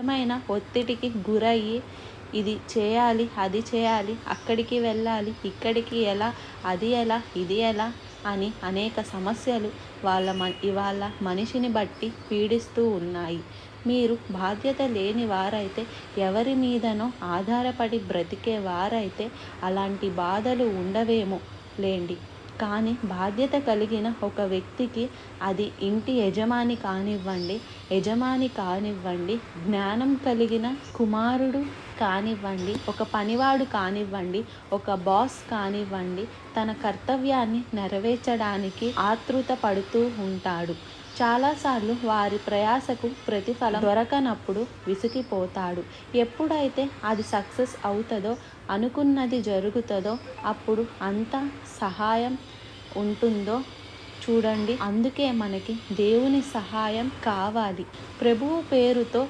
ఏమైనా ఒత్తిడికి గురయ్యి ఇది చేయాలి, అది చేయాలి, అక్కడికి వెళ్ళాలి, ఇక్కడికి ఎలా, అది ఎలా, ఇది ఎలా అని అనేక సమస్యలు ఇవాళ మనిషిని బట్టి పీడిస్తూ ఉన్నాయి. మీరు బాధ్యత లేని వారైతే, ఎవరి మీదనో ఆధారపడి బ్రతికే వారైతే అలాంటి బాధలు ఉండవేమో లేండి. కానీ బాధ్యత కలిగిన ఒక వ్యక్తికి, అది ఇంటి యజమాని కానివ్వండి, జ్ఞానం కలిగిన కుమారుడు కానివ్వండి, ఒక పనివాడు కానివ్వండి, ఒక బాస్ కానివ్వండి, తన కర్తవ్యాన్ని నెరవేర్చడానికి ఆతృత పడుతూ ఉంటాడు. చాలాసార్లు వారి ప్రయాసకు ప్రతిఫలం దొరకనప్పుడు విసిగిపోతాడు. ఎప్పుడైతే అది సక్సెస్ అవుతుందో, అనుకున్నది జరుగుతుందో, అప్పుడు అంత సహాయం ఉంటుందో చూడండి. అందుకే మనకి దేవుని సహాయం కావాలి. ప్రభువు పేరుతో